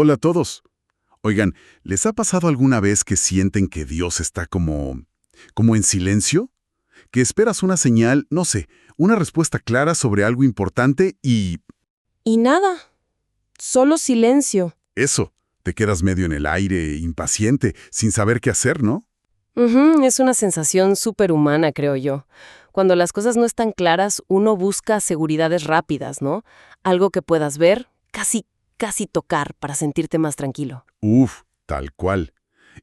Hola a todos. Oigan, ¿les ha pasado alguna vez que sienten que Dios está como en silencio? Que esperas una señal, no sé, una respuesta clara sobre algo importante y Y nada, solo silencio. eso, te quedas medio en el aire, impaciente, sin saber qué hacer, ¿no? Es una sensación superhumana, creo yo. Cuando las cosas no están claras, uno busca seguridades rápidas, ¿no? Algo que puedas ver, casi tocar para sentirte más tranquilo. Uf, tal cual.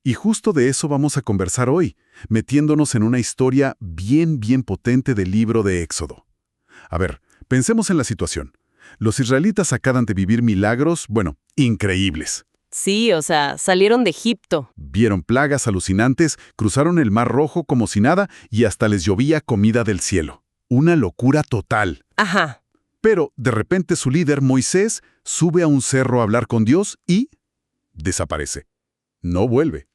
Y justo de eso vamos a conversar hoy, metiéndonos en una historia bien potente del libro de Éxodo. A ver, pensemos en la situación. Los israelitas acaban de vivir milagros, bueno, increíbles. Sí, o sea, salieron de Egipto. Vieron plagas alucinantes, cruzaron el Mar Rojo como si nada y hasta les llovía comida del cielo. Una locura total. Ajá. Pero de repente su líder, Moisés, sube a un cerro a hablar con Dios y desaparece. No vuelve.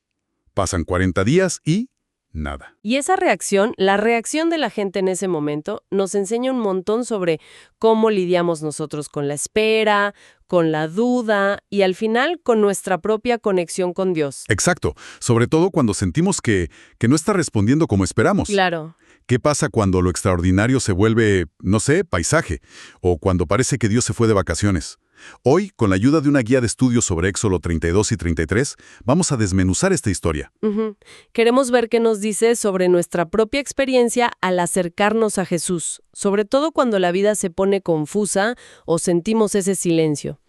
Pasan 40 días y nada. Y esa reacción, la reacción de la gente en ese momento, nos enseña un montón sobre cómo lidiamos nosotros con la espera, con la duda y al final con nuestra propia conexión con Dios. Exacto, sobre todo cuando sentimos que no está respondiendo como esperamos. Claro. ¿Qué pasa cuando lo extraordinario se vuelve, no sé, paisaje? O cuando parece que Dios se fue de vacaciones. Hoy, con la ayuda de una guía de estudios sobre Éxodo 32 y 33, vamos a desmenuzar esta historia. Queremos ver qué nos dice sobre nuestra propia experiencia al acercarnos a Jesús, sobre todo cuando la vida se pone confusa o sentimos ese silencio.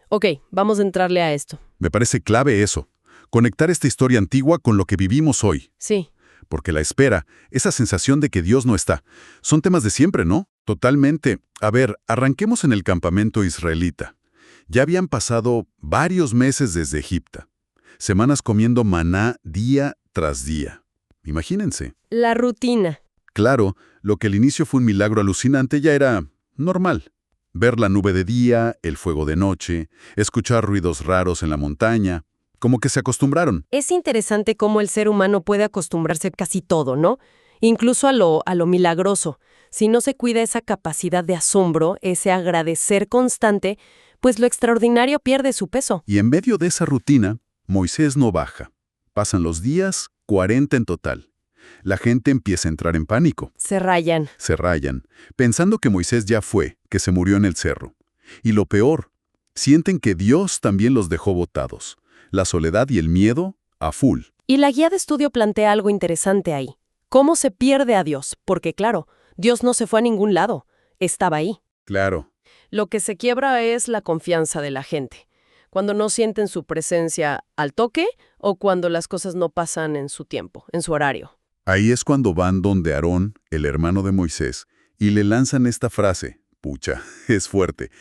Ok, vamos a entrarle a esto. Me parece clave eso, conectar esta historia antigua con lo que vivimos hoy. Sí. Porque la espera, esa sensación de que Dios no está, son temas de siempre, ¿no? Totalmente. A ver, arranquemos en el campamento israelita. Ya habían pasado varios meses desde Egipto. Semanas comiendo maná día tras día. Imagínense. La rutina. Claro, lo que al inicio fue un milagro alucinante ya era normal. Ver la nube de día, el fuego de noche, escuchar ruidos raros en la montaña, como que se acostumbraron. Es interesante cómo el ser humano puede acostumbrarse a casi todo, ¿no? Incluso a lo milagroso. Si no se cuida esa capacidad de asombro, ese agradecer constante, pues lo extraordinario pierde su peso. Y en medio de esa rutina, Moisés no baja. Pasan los días, 40 en total. La gente empieza a entrar en pánico. Se rayan. Se rayan, pensando que Moisés ya fue, que se murió en el cerro. Y lo peor, sienten que Dios también los dejó botados. La soledad y el miedo a full. Y la guía de estudio plantea algo interesante ahí. ¿Cómo se pierde a Dios? Porque claro, Dios no se fue a ningún lado. Estaba ahí. Claro. Lo que se quiebra es la confianza de la gente. Cuando no sienten su presencia al toque o cuando las cosas no pasan en su tiempo, en su horario. Ahí es cuando van donde Aarón, el hermano de Moisés, y le lanzan esta frase. Pucha, es fuerte.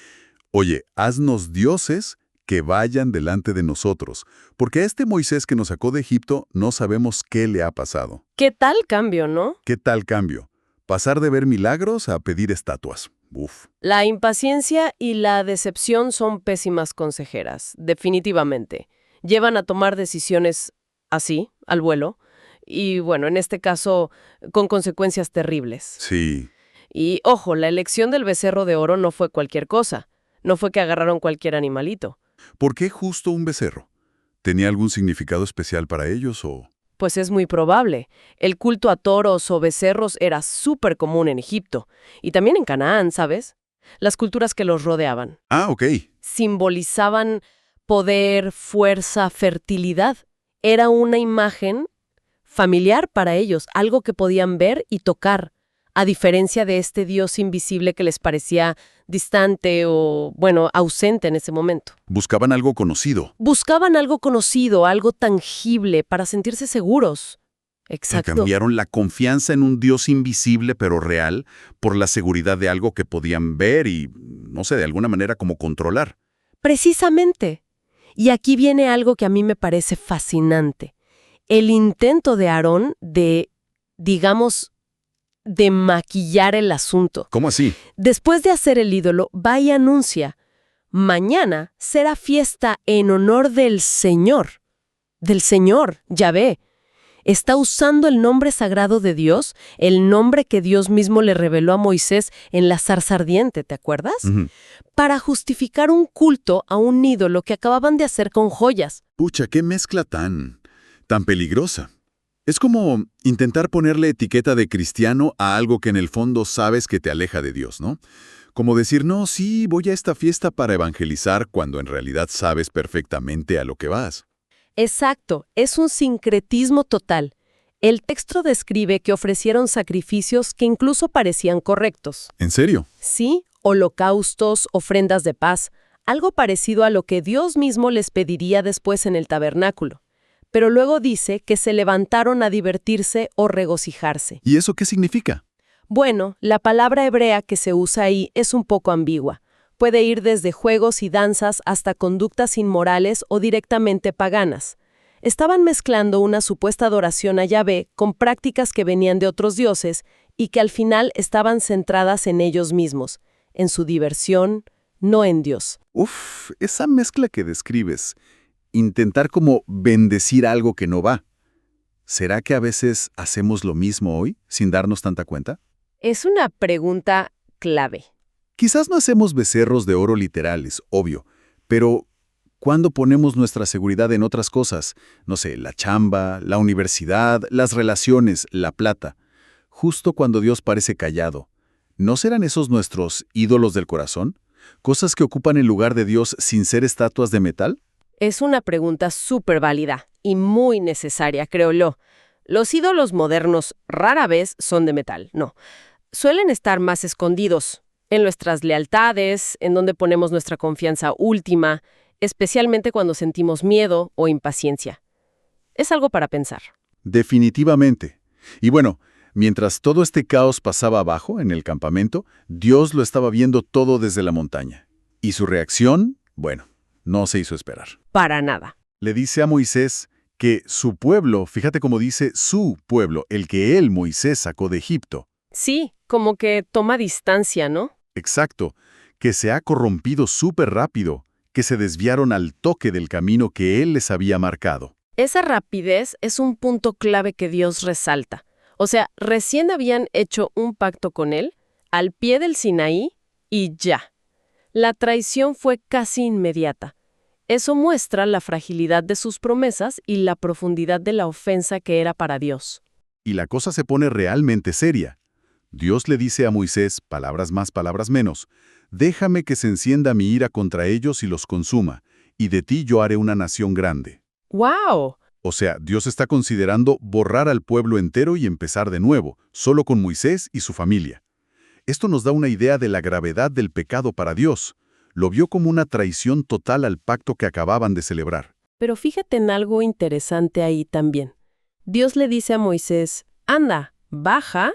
Oye, haznos dioses que vayan delante de nosotros, porque a este Moisés que nos sacó de Egipto no sabemos qué le ha pasado. ¿Qué tal cambio, no? ¿Qué tal cambio? Pasar de ver milagros a pedir estatuas. Uf. La impaciencia y la decepción son pésimas consejeras, definitivamente. Llevan a tomar decisiones así, al vuelo, y bueno, en este caso, con consecuencias terribles. Sí. Y ojo, la elección del becerro de oro no fue cualquier cosa. No fue que agarraron cualquier animalito. ¿Por qué justo un becerro? ¿Tenía algún significado especial para ellos o...? Pues es muy probable. El culto a toros o becerros era súper común en Egipto. Y también en Canaán, ¿sabes? Las culturas que los rodeaban. Ah, ok. Simbolizaban poder, fuerza, fertilidad. Era una imagen familiar para ellos, algo que podían ver y tocar, a diferencia de este Dios invisible que les parecía distante o, bueno, ausente en ese momento. Buscaban algo conocido. Buscaban algo conocido, algo tangible, para sentirse seguros. Exacto. Cambiaron la confianza en un Dios invisible pero real por la seguridad de algo que podían ver y, no sé, de alguna manera como controlar. Precisamente. Y aquí viene algo que a mí me parece fascinante. El intento de Aarón de, digamos, de maquillar el asunto. ¿Cómo así? Después de hacer el ídolo, va y anuncia: mañana será fiesta en honor del Señor, Yahvé. Está usando el nombre sagrado de Dios, el nombre que Dios mismo le reveló a Moisés en la zarza ardiente, ¿te acuerdas? Ujú. Para justificar un culto a un ídolo que acababan de hacer con joyas. Pucha, qué mezcla tan peligrosa. Es como intentar ponerle etiqueta de cristiano a algo que en el fondo sabes que te aleja de Dios, ¿no? Como decir, no, sí, voy a esta fiesta para evangelizar cuando en realidad sabes perfectamente a lo que vas. Exacto, es un sincretismo total. El texto describe que ofrecieron sacrificios que incluso parecían correctos. ¿En serio? Sí, holocaustos, ofrendas de paz, algo parecido a lo que Dios mismo les pediría después en el tabernáculo. Pero luego dice que se levantaron a divertirse o regocijarse. ¿Y eso qué significa? Bueno, la palabra hebrea que se usa ahí es un poco ambigua. Puede ir desde juegos y danzas hasta conductas inmorales o directamente paganas. Estaban mezclando una supuesta adoración a Yahvé con prácticas que venían de otros dioses y que al final estaban centradas en ellos mismos, en su diversión, no en Dios. Uf, esa mezcla que describes, intentar como bendecir algo que no va. ¿Será que a veces hacemos lo mismo hoy, sin darnos tanta cuenta? Es una pregunta clave. Quizás no hacemos becerros de oro literales, obvio, pero ¿cuándo ponemos nuestra seguridad en otras cosas? No sé, la chamba, la universidad, las relaciones, la plata. Justo cuando Dios parece callado. ¿No serán esos nuestros ídolos del corazón? ¿Cosas que ocupan el lugar de Dios sin ser estatuas de metal? Es una pregunta súper válida y muy necesaria, creo yo. Los ídolos modernos rara vez son de metal, no. Suelen estar más escondidos, en nuestras lealtades, en donde ponemos nuestra confianza última, especialmente cuando sentimos miedo o impaciencia. Es algo para pensar. Definitivamente. Y bueno, mientras todo este caos pasaba abajo, en el campamento, Dios lo estaba viendo todo desde la montaña. Y su reacción, bueno, no se hizo esperar. Para nada. Le dice a Moisés que su pueblo, fíjate cómo dice su pueblo, el que él, Moisés, sacó de Egipto. Sí, como que toma distancia, ¿no? Exacto, que se ha corrompido súper rápido, que se desviaron al toque del camino que él les había marcado. Esa rapidez es un punto clave que Dios resalta. O sea, recién habían hecho un pacto con él, al pie del Sinaí, y ya. La traición fue casi inmediata. Eso muestra la fragilidad de sus promesas y la profundidad de la ofensa que era para Dios. Y la cosa se pone realmente seria. Dios le dice a Moisés, palabras más, palabras menos, déjame que se encienda mi ira contra ellos y los consuma, y de ti yo haré una nación grande. ¡Wow! O sea, Dios está considerando borrar al pueblo entero y empezar de nuevo, solo con Moisés y su familia. Esto nos da una idea de la gravedad del pecado para Dios. Lo vio como una traición total al pacto que acababan de celebrar. Pero fíjate en algo interesante ahí también. Dios le dice a Moisés, anda, baja,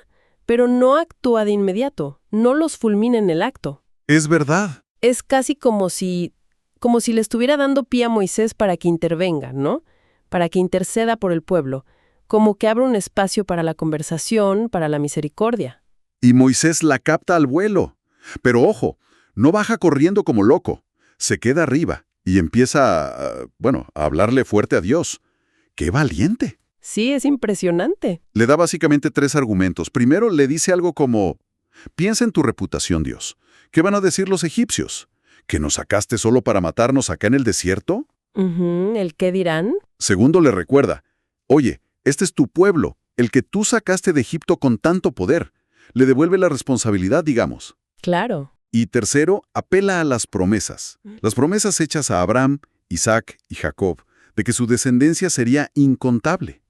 pero no actúa de inmediato, no los fulmina en el acto. Es verdad. Es casi como si le estuviera dando pie a Moisés para que intervenga, ¿no? Para que interceda por el pueblo, como que abra un espacio para la conversación, para la misericordia. Y Moisés la capta al vuelo. Pero ojo, no baja corriendo como loco. Se queda arriba y empieza, a hablarle fuerte a Dios. ¡Qué valiente! Sí, es impresionante. Le da básicamente 3 argumentos. Primero, le dice algo como, piensa en tu reputación, Dios. ¿Qué van a decir los egipcios? ¿Que nos sacaste solo para matarnos acá en el desierto? ¿El qué dirán? Segundo, le recuerda, oye, este es tu pueblo, el que tú sacaste de Egipto con tanto poder. Le devuelve la responsabilidad, digamos. Claro. Y tercero, apela a las promesas. Las promesas hechas a Abraham, Isaac y Jacob, de que su descendencia sería incontable.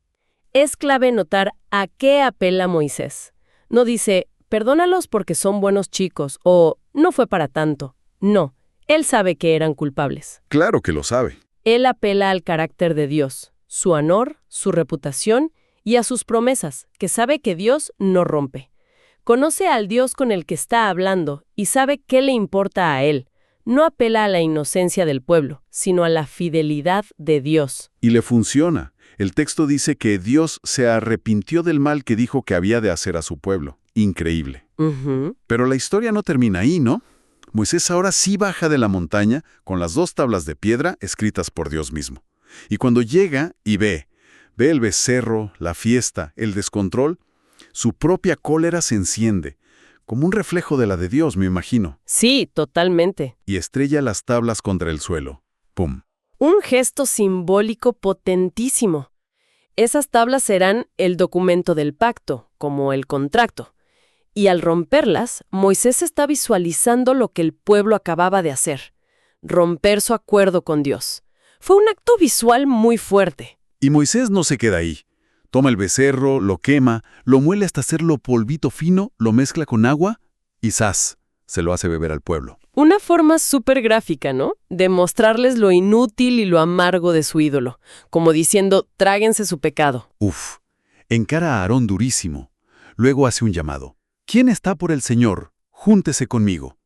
Es clave notar a qué apela Moisés. No dice, perdónalos porque son buenos chicos, o no fue para tanto. No, él sabe que eran culpables. Claro que lo sabe. Él apela al carácter de Dios, su honor, su reputación y a sus promesas, que sabe que Dios no rompe. Conoce al Dios con el que está hablando y sabe qué le importa a él. No apela a la inocencia del pueblo, sino a la fidelidad de Dios. Y le funciona. El texto dice que Dios se arrepintió del mal que dijo que había de hacer a su pueblo. Increíble. Pero la historia no termina ahí, ¿no? Moisés ahora sí baja de la montaña con las 2 tablas de piedra escritas por Dios mismo. Y cuando llega y ve Ve el becerro, la fiesta, el descontrol. Su propia cólera se enciende, como un reflejo de la de Dios, me imagino, Sí, totalmente. y estrella las tablas contra el suelo. ¡Pum! Un gesto simbólico potentísimo. Esas tablas serán el documento del pacto, como el contrato. Y al romperlas, Moisés está visualizando lo que el pueblo acababa de hacer, romper su acuerdo con Dios. Fue un acto visual muy fuerte. Y Moisés no se queda ahí. Toma el becerro, lo quema, lo muele hasta hacerlo polvito fino, lo mezcla con agua y ¡zas! Se lo hace beber al pueblo. Una forma súper gráfica, ¿no? De mostrarles lo inútil y lo amargo de su ídolo, como diciendo, tráguense su pecado. Uf, encara a Aarón durísimo. Luego hace un llamado. ¿Quién está por el Señor? Júntese conmigo.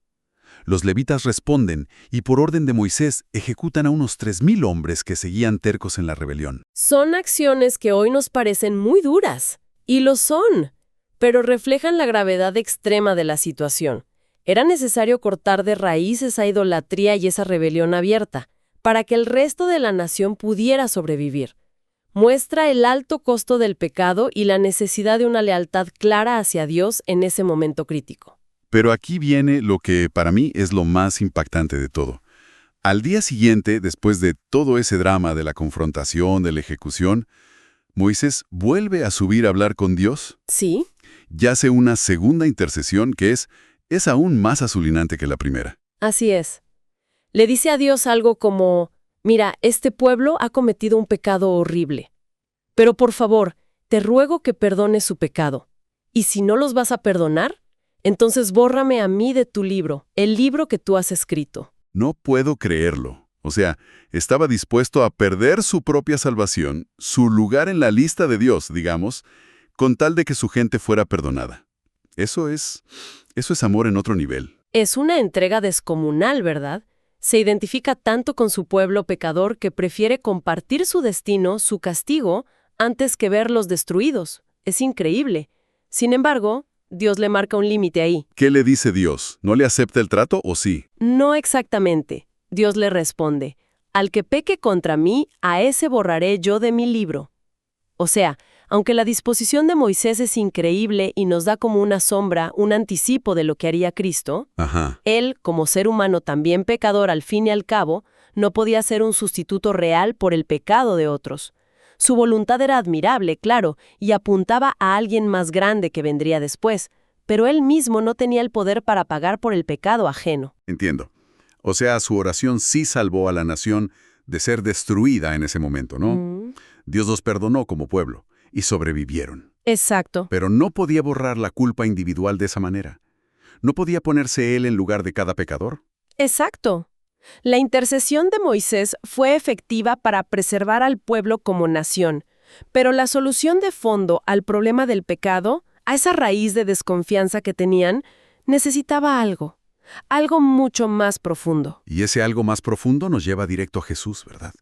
Los levitas responden y por orden de Moisés ejecutan a unos 3,000 hombres que seguían tercos en la rebelión. Son acciones que hoy nos parecen muy duras, y lo son, pero reflejan la gravedad extrema de la situación. Era necesario cortar de raíz esa idolatría y esa rebelión abierta, para que el resto de la nación pudiera sobrevivir. Muestra el alto costo del pecado y la necesidad de una lealtad clara hacia Dios en ese momento crítico. Pero aquí viene lo que para mí es lo más impactante de todo. Al día siguiente, después de todo ese drama de la confrontación, de la ejecución, Moisés vuelve a subir a hablar con Dios Sí, y hace una segunda intercesión que es aún más azulinante que la primera. así es. Le dice a Dios algo como, mira, este pueblo ha cometido un pecado horrible, pero por favor, te ruego que perdones su pecado. Y si no los vas a perdonar, entonces bórrame a mí de tu libro, el libro que tú has escrito. No puedo creerlo. O sea, estaba dispuesto a perder su propia salvación, su lugar en la lista de Dios, digamos, con tal de que su gente fuera perdonada. Eso es amor en otro nivel. Es una entrega descomunal, ¿verdad? Se identifica tanto con su pueblo pecador que prefiere compartir su destino, su castigo, antes que verlos destruidos. Es increíble. Sin embargo, Dios le marca un límite ahí. ¿Qué le dice Dios? ¿No le acepta el trato o sí? No exactamente. Dios le responde, al que peque contra mí, a ese borraré yo de mi libro. O sea, aunque la disposición de Moisés es increíble y nos da como una sombra, un anticipo de lo que haría Cristo, Ajá. él, como ser humano también pecador al fin y al cabo, no podía ser un sustituto real por el pecado de otros. Su voluntad era admirable, claro, y apuntaba a alguien más grande que vendría después, pero él mismo no tenía el poder para pagar por el pecado ajeno. Entiendo. O sea, su oración sí salvó a la nación de ser destruida en ese momento, ¿no? Dios los perdonó como pueblo y sobrevivieron. Exacto. Pero no podía borrar la culpa individual de esa manera. ¿No podía ponerse él en lugar de cada pecador? Exacto. La intercesión de Moisés fue efectiva para preservar al pueblo como nación, pero la solución de fondo al problema del pecado, a esa raíz de desconfianza que tenían, necesitaba algo mucho más profundo. Y ese algo más profundo nos lleva directo a Jesús, ¿verdad?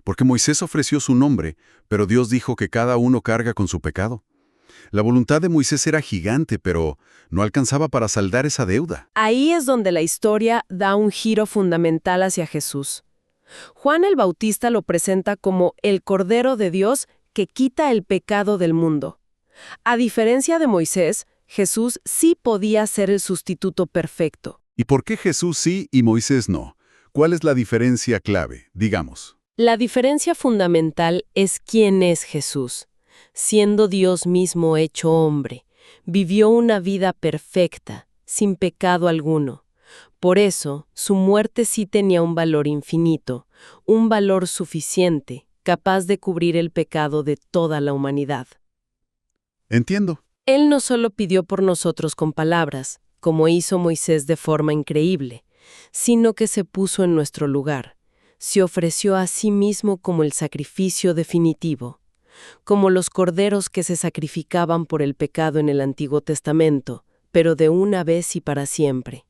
Porque Moisés ofreció su nombre, pero Dios dijo que cada uno carga con su pecado. La voluntad de Moisés era gigante, pero no alcanzaba para saldar esa deuda. Ahí es donde la historia da un giro fundamental hacia Jesús. Juan el Bautista lo presenta como el Cordero de Dios que quita el pecado del mundo. A diferencia de Moisés, Jesús sí podía ser el sustituto perfecto. ¿Y por qué Jesús sí y Moisés no? ¿Cuál es la diferencia clave, digamos? La diferencia fundamental es quién es Jesús. Siendo Dios mismo hecho hombre, vivió una vida perfecta, sin pecado alguno. Por eso, su muerte sí tenía un valor infinito, un valor suficiente, capaz de cubrir el pecado de toda la humanidad. Entiendo. Él no solo pidió por nosotros con palabras, como hizo Moisés de forma increíble, sino que se puso en nuestro lugar. Se ofreció a sí mismo como el sacrificio definitivo, como los corderos que se sacrificaban por el pecado en el Antiguo Testamento, pero de una vez y para siempre.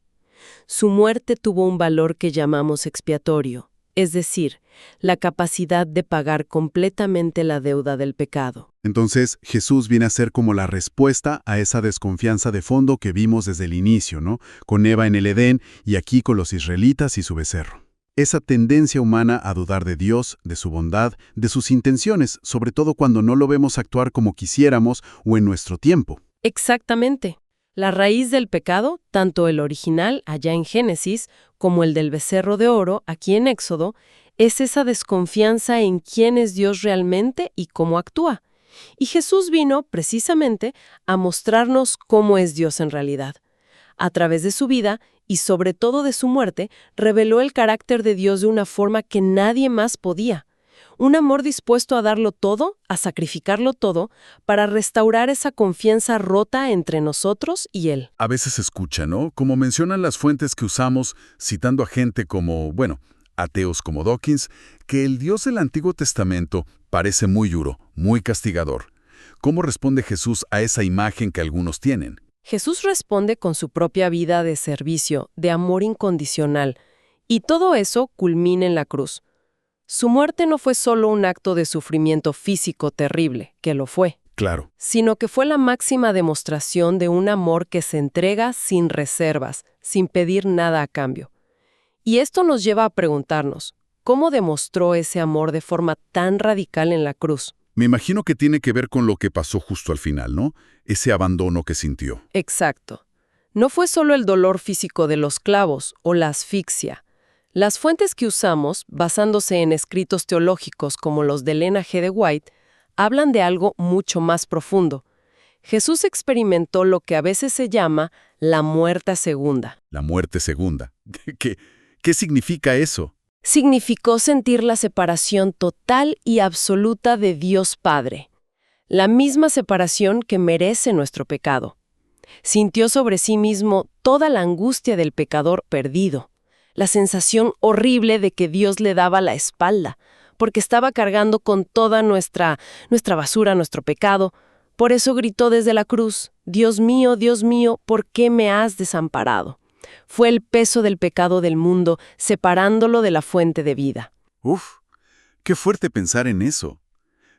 Su muerte tuvo un valor que llamamos expiatorio, es decir, la capacidad de pagar completamente la deuda del pecado. Entonces, Jesús viene a ser como la respuesta a esa desconfianza de fondo que vimos desde el inicio, ¿no? Con Eva en el Edén y aquí con los israelitas y su becerro. Esa tendencia humana a dudar de Dios, de su bondad, de sus intenciones, sobre todo cuando no lo vemos actuar como quisiéramos o en nuestro tiempo. Exactamente. La raíz del pecado, tanto el original allá en Génesis como el del becerro de oro aquí en Éxodo, es esa desconfianza en quién es Dios realmente y cómo actúa. Y Jesús vino, precisamente, a mostrarnos cómo es Dios en realidad. A través de su vida y sobre todo de su muerte, reveló el carácter de Dios de una forma que nadie más podía. Un amor dispuesto a darlo todo, a sacrificarlo todo, para restaurar esa confianza rota entre nosotros y Él. A veces se escucha, ¿no? Como mencionan las fuentes que usamos, citando a gente como, bueno, ateos como Dawkins, que el Dios del Antiguo Testamento parece muy duro, muy castigador. ¿Cómo responde Jesús a esa imagen que algunos tienen? Jesús responde con su propia vida de servicio, de amor incondicional, y todo eso culmina en la cruz. Su muerte no fue solo un acto de sufrimiento físico terrible, que lo fue, Claro. sino que fue la máxima demostración de un amor que se entrega sin reservas, sin pedir nada a cambio. Y esto nos lleva a preguntarnos, ¿cómo demostró ese amor de forma tan radical en la cruz? Me imagino que tiene que ver con lo que pasó justo al final, ¿no? Ese abandono que sintió. Exacto. No fue solo el dolor físico de los clavos o la asfixia. Las fuentes que usamos, basándose en escritos teológicos como los de Elena G. de White, hablan de algo mucho más profundo. Jesús experimentó lo que a veces se llama la muerte segunda. La muerte segunda. ¿Qué significa eso? Significó sentir la separación total y absoluta de Dios Padre, la misma separación que merece nuestro pecado. Sintió sobre sí mismo toda la angustia del pecador perdido, la sensación horrible de que Dios le daba la espalda, porque estaba cargando con toda nuestra basura, nuestro pecado. Por eso gritó desde la cruz, Dios mío, ¿por qué me has desamparado? Fue el peso del pecado del mundo, separándolo de la fuente de vida. Uf, qué fuerte pensar en eso.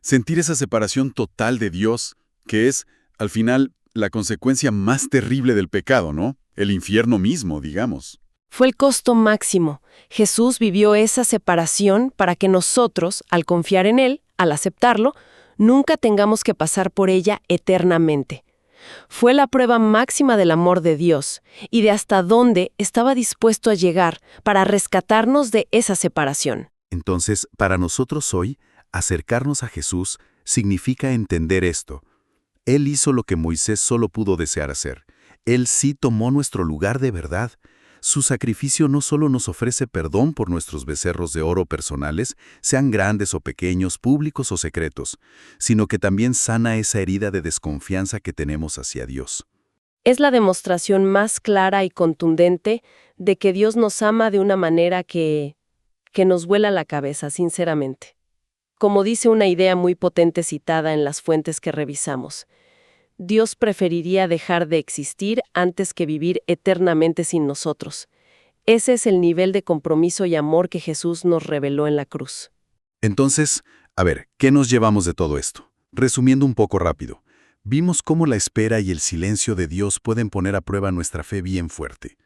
Sentir esa separación total de Dios, que es, al final, la consecuencia más terrible del pecado, ¿no? El infierno mismo, digamos. Fue el costo máximo. Jesús vivió esa separación para que nosotros, al confiar en Él, al aceptarlo, nunca tengamos que pasar por ella eternamente. Fue la prueba máxima del amor de Dios y de hasta dónde estaba dispuesto a llegar para rescatarnos de esa separación. Entonces, para nosotros hoy, acercarnos a Jesús significa entender esto. Él hizo lo que Moisés solo pudo desear hacer. Él sí tomó nuestro lugar de verdad. Su sacrificio no solo nos ofrece perdón por nuestros becerros de oro personales, sean grandes o pequeños, públicos o secretos, sino que también sana esa herida de desconfianza que tenemos hacia Dios. Es la demostración más clara y contundente de que Dios nos ama de una manera que nos vuela la cabeza, sinceramente. Como dice una idea muy potente citada en las fuentes que revisamos, Dios preferiría dejar de existir antes que vivir eternamente sin nosotros. Ese es el nivel de compromiso y amor que Jesús nos reveló en la cruz. Entonces, a ver, ¿qué nos llevamos de todo esto? Resumiendo un poco rápido, vimos cómo la espera y el silencio de Dios pueden poner a prueba nuestra fe bien fuerte.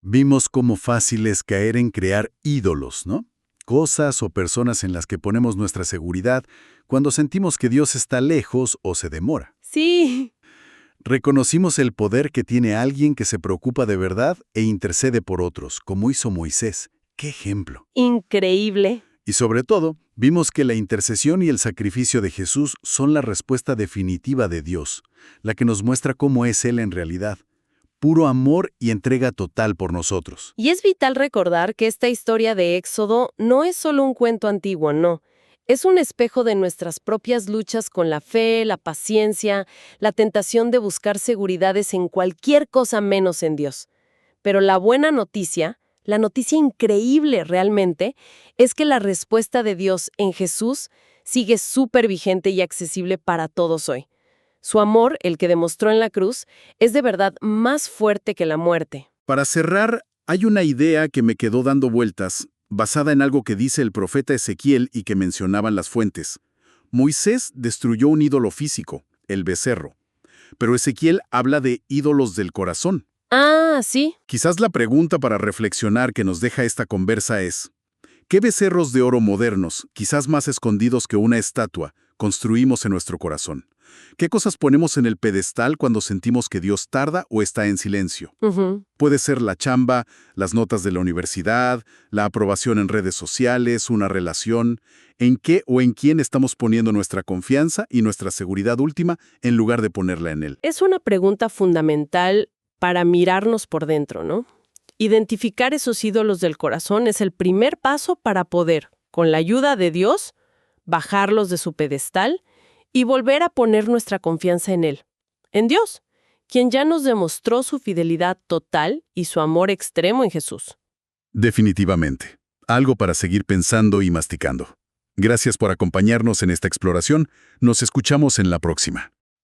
Vimos cómo fácil es caer en crear ídolos, ¿no? Cosas o personas en las que ponemos nuestra seguridad cuando sentimos que Dios está lejos o se demora. Sí. Reconocimos el poder que tiene alguien que se preocupa de verdad e intercede por otros, como hizo Moisés. ¡Qué ejemplo! Increíble. Y sobre todo, vimos que la intercesión y el sacrificio de Jesús son la respuesta definitiva de Dios, la que nos muestra cómo es Él en realidad. Puro amor y entrega total por nosotros. Y es vital recordar que esta historia de Éxodo no es solo un cuento antiguo, no. Es un espejo de nuestras propias luchas con la fe, la paciencia, la tentación de buscar seguridades en cualquier cosa menos en Dios. Pero la buena noticia, la noticia increíble realmente, es que la respuesta de Dios en Jesús sigue súper vigente y accesible para todos hoy. Su amor, el que demostró en la cruz, es de verdad más fuerte que la muerte. Para cerrar, hay una idea que me quedó dando vueltas, basada en algo que dice el profeta Ezequiel y que mencionaban las fuentes. Moisés destruyó un ídolo físico, el becerro, pero Ezequiel habla de ídolos del corazón. Ah, sí. Quizás la pregunta para reflexionar que nos deja esta conversa es, ¿Qué becerros de oro modernos, quizás más escondidos que una estatua, construimos en nuestro corazón? ¿Qué cosas ponemos en el pedestal cuando sentimos que Dios tarda o está en silencio? Ujú. Puede ser la chamba, las notas de la universidad, la aprobación en redes sociales, una relación. ¿En qué o en quién estamos poniendo nuestra confianza y nuestra seguridad última en lugar de ponerla en Él? Es una pregunta fundamental para mirarnos por dentro, ¿no? Identificar esos ídolos del corazón es el primer paso para poder, con la ayuda de Dios, bajarlos de su pedestal y volver a poner nuestra confianza en Él, en Dios, quien ya nos demostró su fidelidad total y su amor extremo en Jesús. Definitivamente. Algo para seguir pensando y masticando. Gracias por acompañarnos en esta exploración. Nos escuchamos en la próxima.